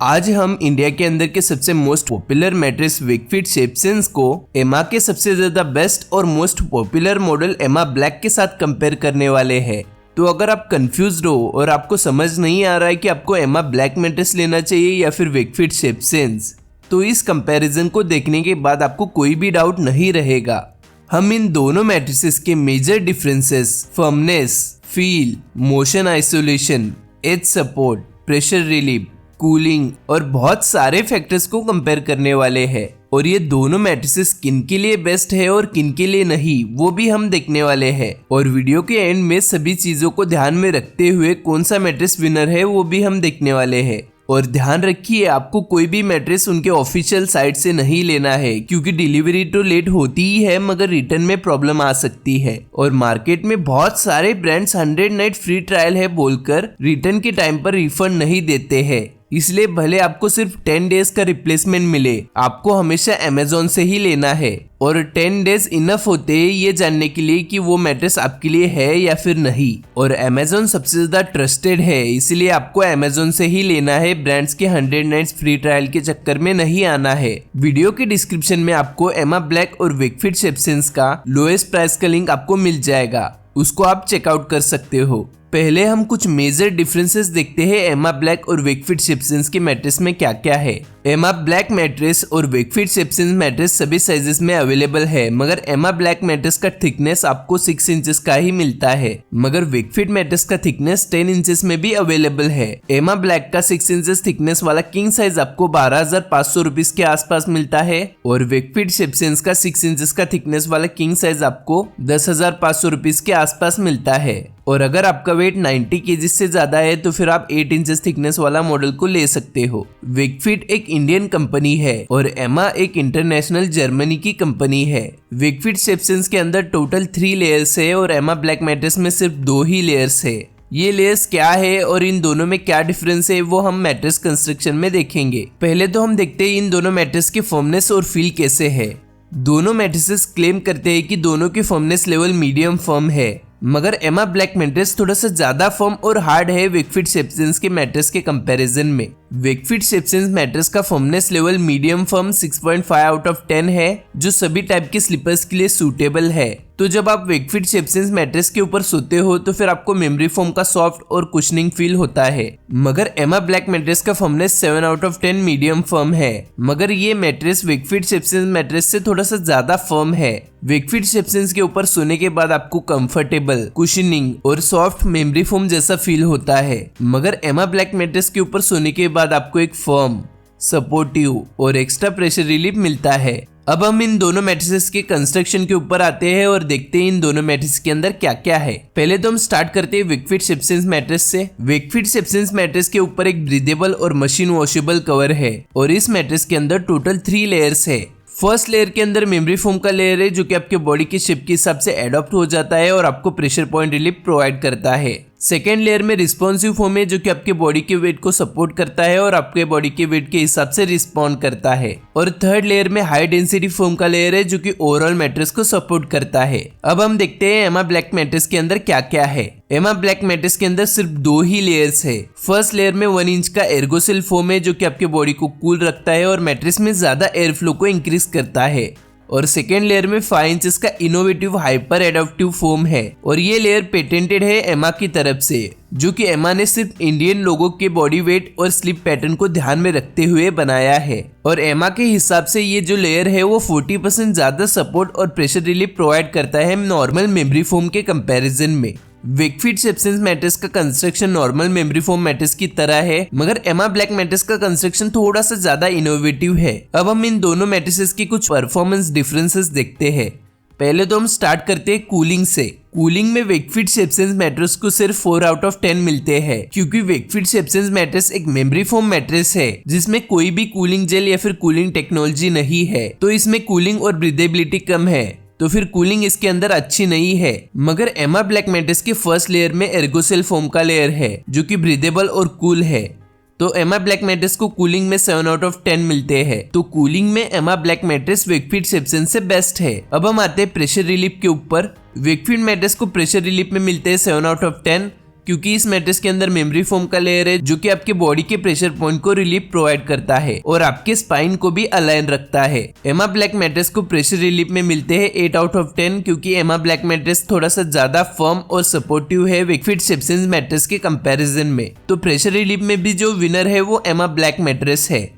आज हम इंडिया के अंदर के सबसे मोस्ट पॉपुलर मैट्रेस विकफिट शेपसेंस को एमा के सबसे ज्यादा बेस्ट और मोस्ट पॉपुलर मॉडल एमा ब्लैक के साथ कंपेयर करने वाले हैं। तो अगर आप कंफ्यूज्ड हो और आपको समझ नहीं आ रहा है कि आपको एमा ब्लैक मैट्रेस लेना चाहिए या फिर विकफिट शेपसेंस, तो इस कंपैरिजन को देखने के बाद आपको कोई भी डाउट नहीं रहेगा। हम इन दोनों मैट्रेसेस के major differences, firmness, feel, motion isolation, edge support, pressure relief, cooling और बहुत सारे फैक्टर्स को कंपेयर करने वाले हैं। और ये दोनों मैट्रेसेस किन के लिए बेस्ट है और किन के लिए नहीं, वो भी हम देखने वाले हैं। और वीडियो के एंड में सभी चीजों को ध्यान में रखते हुए कौन सा मैट्रेस विनर है वो भी हम देखने वाले हैं। और ध्यान रखिए, आपको कोई भी मैट्रेस उनके ऑफिशियल साइट से नहीं लेना है, क्योंकि डिलीवरी तो लेट होती ही है मगर रिटर्न में प्रॉब्लम आ सकती है। और मार्केट में बहुत सारे ब्रांड्स 100 नाइट फ्री ट्रायल है बोलकर रिटर्न के टाइम पर रिफंड नहीं देते हैं। इसलिए भले आपको सिर्फ 10 डेज का रिप्लेसमेंट मिले, आपको हमेशा अमेजोन से ही लेना है। और 10 डेज इनफ होते हैं ये जानने के लिए कि वो मैट्रेस आपके लिए है या फिर नहीं। और अमेजोन सबसे ज्यादा ट्रस्टेड है, इसलिए आपको अमेजोन से ही लेना है। ब्रांड्स के 100 नाइट्स फ्री ट्रायल के चक्कर में नहीं आना है। वीडियो के डिस्क्रिप्शन में आपको एमा ब्लैक और विकफिट शेपसेंस का लोएस्ट प्राइस का लिंक आपको मिल जाएगा, उसको आप चेकआउट कर सकते हो। पहले हम कुछ मेजर डिफरेंसेस देखते हैं एमा ब्लैक और विकफिट शेपसेंस के मैट्रेस में क्या क्या है। एमा ब्लैक मैट्रेस और विकफिट शेपसेंस मैट्रेस सभी साइजेस में अवेलेबल है, मगर एमा ब्लैक मैट्रेस का थिकनेस आपको 6 इंचेस का ही मिलता है, मगर विकफिट मैट्रेस का थिकनेस 10 इंचेस में भी अवेलेबल है। एमा ब्लैक का 6 इंचेस थिकनेस वाला किंग साइज आपको 12,500 रुपीज के आसपास मिलता है, और विकफिट शेपसेंस का 6 इंचेस का थिकनेस वाला किंग साइज आपको 10,500 रुपीज के आसपास मिलता है। और अगर आपका वेट 90 kg से ज्यादा है तो फिर आप 8 इंचेस थिकनेस वाला मॉडल को ले सकते हो। विकफिट एक इंडियन कंपनी है और एमा एक इंटरनेशनल जर्मनी की कंपनी है। विकफिट शेपसेंस के अंदर टोटल 3 लेयर्स है और एमा ब्लैक मैट्रेस में सिर्फ 2 ही लेयर्स है। ये लेयर्स क्या है और इन दोनों में क्या डिफरेंस है वो हम मैट्रेस कंस्ट्रक्शन में देखेंगे। पहले तो हम देखते हैं इन दोनों मैट्रेस की फर्मनेस और फील कैसे है। दोनों मैट्रेसेस क्लेम करते हैं कि दोनों की फर्मनेस लेवल मीडियम फर्म है, मगर एमा ब्लैक मैट्रेस थोड़ा सा ज्यादा फर्म और हार्ड है विकफिट शेपसेंस के मैट्रेस के कंपैरिजन में। विकफिट शेपसेंस मैट्रेस का firmness level medium firm 6.5 out of 10 है, जो सभी टाइप के स्लीपर्स के लिए सूटेबल है। तो जब आप विकफिट शेपसेंस मैट्रेस के ऊपर सोते हो तो फिर आपको मेमोरी फोम का सॉफ्ट और कुशनिंग फील होता है। मगर एमा ब्लैक मैट्रेस का firmness 7 out of 10 medium firm है, मगर ये मैट्रेस विकफिट शेपसेंस मैट्रेस से थोड़ा सा ज्यादा फर्म है। विकफिट शेपसेंस के ऊपर सोने के बाद आपको कंफर्टेबल, कुशनिंग और सॉफ्ट मेमोरी फोम जैसा फील होता है, मगर एमा ब्लैक मैट्रेस के ऊपर सोने के बाद आपको एक फर्म, सपोर्टिव और एक्स्ट्रा प्रेशर रिलीफ मिलता है। अब हम इन दोनों मैट्रेसेस के कंस्ट्रक्शन के ऊपर आते हैं और देखते हैं इन दोनों मैट्रेस के अंदर क्या क्या है। पहले तो हम स्टार्ट करते हैं विकफिट शेपसेंस मैट्रेस से। विकफिट शेपसेंस मैट्रेस के ऊपर एक ब्रीदेबल और मशीन वॉशेबल कवर है और इस मैट्रेस के अंदर टोटल 3 लेयर्स है। फर्स्ट लेयर के अंदर मेमोरी फोम का लेयर है, जो कि आपके बॉडी के शेप के हिसाब से एडॉप्ट हो जाता है और आपको प्रेशर पॉइंट रिलीफ प्रोवाइड करता है। सेकेंड लेयर में रिस्पॉन्सिव फोम है, जो कि आपके बॉडी के वेट को सपोर्ट करता है और आपके बॉडी के वेट के हिसाब से रिस्पॉन्ड करता है। और थर्ड लेयर में हाई डेंसिटी फोम का लेयर है, जो कि ओवरऑल मैट्रेस को सपोर्ट करता है। अब हम देखते हैं एमा ब्लैक मैट्रेस के अंदर क्या क्या है। एमा ब्लैक मैट्रेस के अंदर सिर्फ 2 ही लेयर्स है। फर्स्ट लेयर में 1 इंच का एर्गोसेल फोम है, जो कि आपके बॉडी को कूल रखता है और मैट्रेस में ज्यादा एयर फ्लो को इंक्रीज करता है। और सेकेंड लेयर में 5 इंचेस का इनोवेटिव हाइपर एडाप्टिव फोम है और ये लेयर पेटेंटेड है एमा की तरफ से, जो कि एमा ने सिर्फ इंडियन लोगों के बॉडी वेट और स्लीप पैटर्न को ध्यान में रखते हुए बनाया है। और एमा के हिसाब से ये जो लेयर है वो 40% ज्यादा सपोर्ट और प्रेशर रिलीफ प्रोवाइड करता है नॉर्मल मेमोरी फोम के कंपैरिजन में। विकफिट शेपसेंस मैट्रेस का construction normal memory foam mattress की तरह है, मगर एमा ब्लैक मैट्रेस का कंस्ट्रक्शन थोड़ा सा ज्यादा इनोवेटिव है। अब हम इन दोनों मैट्रेसेस की कुछ परफॉर्मेंस डिफरेंसेस देखते हैं। पहले तो हम स्टार्ट करते हैं कूलिंग से। कूलिंग में विकफिट शेपसेंस मैट्रेस को सिर्फ 4 आउट ऑफ 10 मिलते हैं, क्योंकि विकफिट शेपसेंस मैट्रेस एक मेमोरी फोम मैट्रेस है जिसमें कोई भी कूलिंग जेल या फिर कूलिंग टेक्नोलॉजी नहीं है, तो इसमें कूलिंग और ब्रीदेबिलिटी कम है, तो फिर कूलिंग इसके अंदर अच्छी नहीं है। मगर एमा ब्लैक मैट्रेस के फर्स्ट लेयर में एर्गोसेल फोम का लेयर है, जो कि ब्रीदेबल और कूल है, तो एमा ब्लैक मैट्रेस को कूलिंग में 7 आउट ऑफ 10 मिलते हैं। तो कूलिंग में एमा ब्लैक मैट्रेस विकफिट शेपसेंस से बेस्ट है। अब हम आते हैं प्रेशर रिलीफ के ऊपर। विकफिट मैट्रेस को प्रेशर रिलीफ में मिलते हैं 7 आउट ऑफ 10, क्योंकि इस मैट्रेस के अंदर मेमोरी फोम का लेयर है जो कि आपके बॉडी के प्रेशर पॉइंट को रिलीफ प्रोवाइड करता है और आपके स्पाइन को भी अलाइन रखता है। एमा ब्लैक मैट्रेस को प्रेशर रिलीफ में मिलते हैं 8 आउट ऑफ 10 क्योंकि एमा ब्लैक मैट्रेस थोड़ा सा ज्यादा फर्म और सपोर्टिव है वेकफील्ड शेप्सेंस मैट्रेस के कंपैरिजन में। तो प्रेशर रिलीफ में भी जो विनर है वो एमा ब्लैक मैट्रेस है।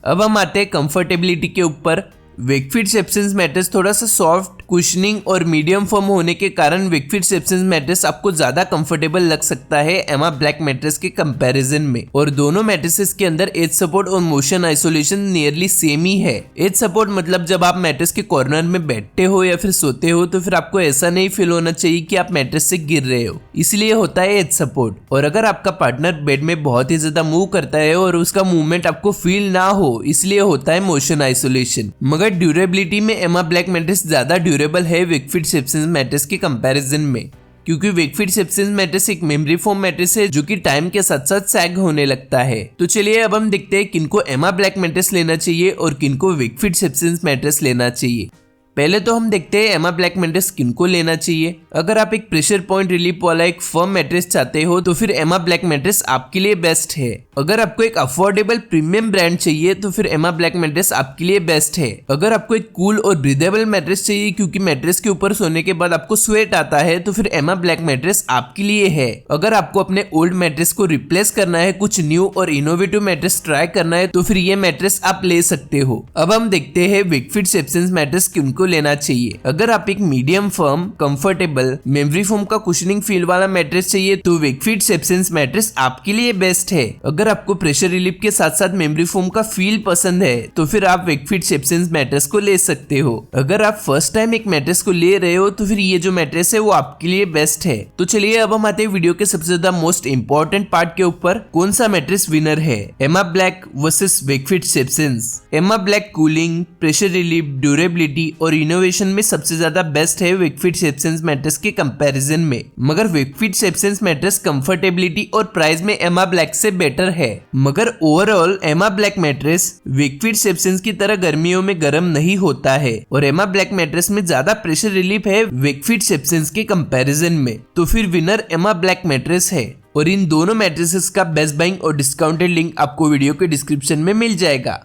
अब हम आते हैं कंफर्टेबिलिटी के ऊपर। वेकफील्ड शेप्सेंस मैट्रेस थोड़ा सा सॉफ्ट, कुशनिंग और मीडियम फर्म होने के कारण वेकफील्ड शेप्सेंस मैट्रेस आपको ज्यादा कंफर्टेबल लग सकता है एमा ब्लैक मैट्रेस के कंपैरिजन में। और दोनों मैट्रेसेस के अंदर एज सपोर्ट और मोशन आइसोलेशन नियरली सेम ही है। एज सपोर्ट मतलब जब आप मैट्रेस के कॉर्नर में बैठते हो या फिर सोते हो तो फिर आपको ऐसा नहीं फील होना चाहिए कि आप मैट्रेस से गिर रहे हो, इसलिए होता है एज सपोर्ट। और अगर आपका पार्टनर बेड में बहुत ही ज्यादा मूव करता है और उसका मूवमेंट आपको फील ना हो, इसलिए होता है मोशन आइसोलेशन। मगर ड्यूरेबिलिटी में एमा ब्लैक मैट्रेस ज्यादा ड्यूरेबल है वेकफील्ड शेप्सेंस मैट्रेस के कंपैरिजन में, क्योंकि वेकफील्ड शेप्सेंस मैट्रेस एक मेमोरी फोम मैट्रेस है जो कि टाइम के साथ साथ सैग होने लगता है। तो चलिए अब हम देखते हैं किनको एमा ब्लैक मैट्रेस लेना चाहिए और किनको वेकफील्ड शेप्सेंस मैट्रेस लेना चाहिए। पहले तो हम देखते हैं एमा ब्लैक मैट्रेस किनको लेना चाहिए। अगर आप एक प्रेशर पॉइंट रिलीफ वाला एक फर्म मैट्रेस चाहते हो तो फिर एमा ब्लैक मैट्रेस आपके लिए बेस्ट है। अगर आपको एक अफोर्डेबल प्रीमियम ब्रांड चाहिए तो फिर एमा ब्लैक मैट्रेस आपके लिए बेस्ट है। अगर आपको एक कूल और ब्रीदेबल मैट्रेस चाहिए क्योंकि मैट्रेस के ऊपर सोने के बाद आपको स्वेट आता है तो फिर एमा ब्लैक मैट्रेस आपके लिए है। अगर आपको अपने ओल्ड मैट्रेस को रिप्लेस करना है, कुछ न्यू और इनोवेटिव मैट्रेस ट्राई करना है तो फिर ये मैट्रेस आप ले सकते हो। अब हम देखते हैं वेकफील्ड शेप्सेंस मैट्रेस किनको लेना चाहिए। अगर आप एक medium firm, comfortable, memory foam का कुशनिंग फील वाला मैट्रेस चाहिए तो वेकफील्ड शेप्सेंस मैट्रेस आपके लिए बेस्ट है। अगर आपको प्रेशर रिलीफ के साथ साथ मेमोरी फोम का फील पसंद है तो फिर आप वेकफील्ड शेप्सेंस मैट्रेस को ले सकते हो। अगर आप फर्स्ट टाइम एक मैट्रेस को ले रहे हो तो फिर ये जो मैट्रेस है वो आपके लिए बेस्ट है। तो चलिए अब हम आते हैं वीडियो के सबसे ज्यादा मोस्ट इंपॉर्टेंट पार्ट के ऊपर, कौन सा मैट्रेस विनर है, एमा black versus Wakefield Shapesense. Emma black cooling, pressure relief, durability और इनोवेशन में सबसे ज्यादा बेस्ट है वेकफील्ड शेप्सेंस मैट्रेस के कंपैरिजन में। मगर वेकफील्ड शेप्सेंस मैट्रेस कंफर्टेबिलिटी और प्राइस में एमा ब्लैक से बेटर है। मगर ओवरऑल एमा ब्लैक मैट्रेस वेकफील्ड शेप्सेंस की तरह गर्मियों में गर्म नहीं होता है और एमा ब्लैक मैट्रेस में ज्यादा प्रेशर रिलीफ है वेकफील्ड शेप्सेंस के कंपैरिजन में। तो फिर विनर एमा ब्लैक मैट्रेस है। और इन दोनों मैट्रेसेस का बेस्ट बाइंग और डिस्काउंटेड लिंक आपको वीडियो के डिस्क्रिप्शन में मिल जाएगा।